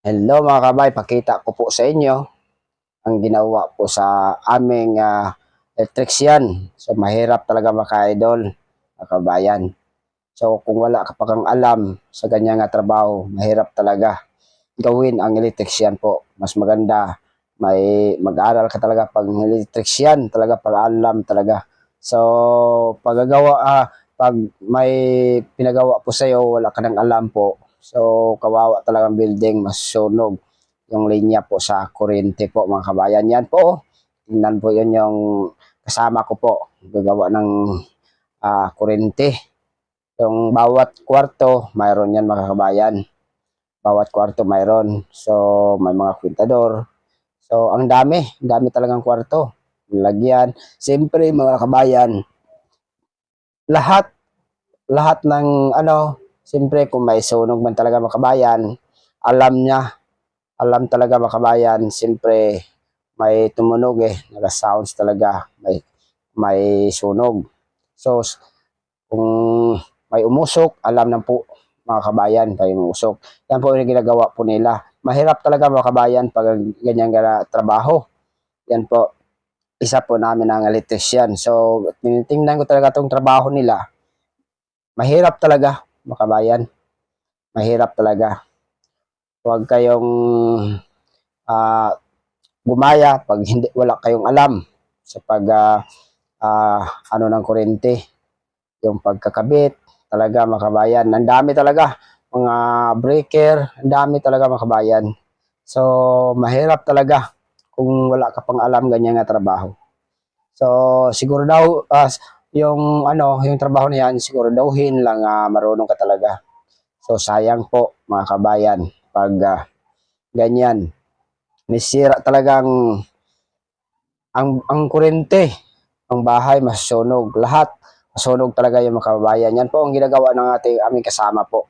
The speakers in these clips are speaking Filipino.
Hello mga kabay, pakita ko po sa inyo ang ginawa po sa aming electrician. So mahirap talaga mga idol, mga kabayan. So kung wala ka pa kang alam sa ganyan nga trabaho, mahirap talaga gawin ang electrician po. Mas maganda may mag-aral ka talaga pag electrician, talaga para alam talaga. So pag may pinagawa po sa iyo, wala ka nang alam po. So kawawa talagang building, masunog yung linya po sa kuryente po mga kabayan. Yan po, tingnan po yun yung kasama ko po, gagawa ng kuryente. Yung bawat kwarto, mayroon yan mga kabayan. Bawat kwarto mayroon. So, may mga kwintador. So, ang dami talagang kwarto. Lagyan. Siyempre mga kabayan, lahat, lahat ng siyempre kung may sunog man talaga mga kabayan, alam niya, alam talaga mga kabayan, siyempre may tumunog naga-sounds talaga, may sunog. So, kung may umusok, alam na po mga kabayan, may umusok. Yan po yung ginagawa po nila. Mahirap talaga mga kabayan pag ganyan trabaho. Yan po, isa po namin ang electrician. So, tinitingnan ko talaga itong trabaho nila. Mahirap talaga mga kabayan. Mahirap talaga. Huwag kayong uh, gumaya pag hindi wala kayong alam sa pag ng kuryente, yung pagkakabit talaga mga kabayan. Ang dami talaga mga breaker, ang dami talaga mga kabayan. So mahirap talaga kung wala ka pang alam ganyan nga trabaho. So siguro daw yung trabaho na yan siguro dawhin lang marunong ka talaga. So sayang po mga kabayan pag ganyan. May sira talagang ang kuryente, ang bahay masusunog, lahat masusunog talaga yung mga kababayan. Yan po ang ginagawa ng aming kasama po.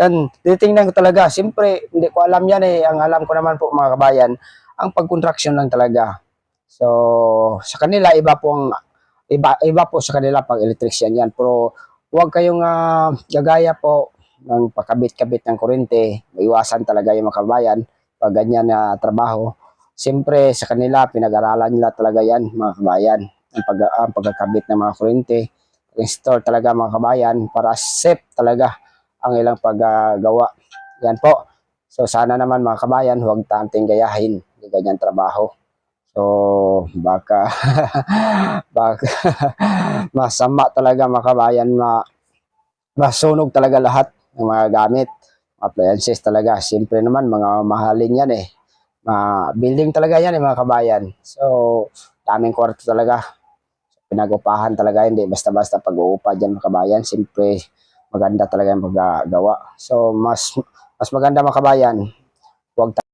Yan, titingnan ko talaga. Siyempre, hindi ko alam yan Ang alam ko naman po mga kabayan, ang pag-contraction lang talaga. So, sa kanila, iba po sa kanila pag electrician yan. Pero, huwag kayong gagaya po ng pakabit-kabit ng kuryente. Iwasan talaga yung mga kababayan pag ganyan na trabaho. Siyempre, sa kanila, pinag-aralan nila talaga yan, mga kabayan. Ang pagkakabit ng mga kuryente, install talaga mga kabayan para safe talaga ang ilang paggawa. Yan po. So, sana naman mga kabayan, huwag tanting gayahin yung ganyan trabaho. So, baka, baka masama talaga mga kabayan, masunog talaga lahat ng mga gamit, appliances talaga. Siyempre naman, mga mahalin yan building talaga yan mga kabayan. So, daming kwarto talaga. Pinag-upahan talaga, hindi basta-basta pag-uupa dyan mga kabayan. Siyempre, maganda talaga yung paggawa. So, mas maganda mga kabayan, huwag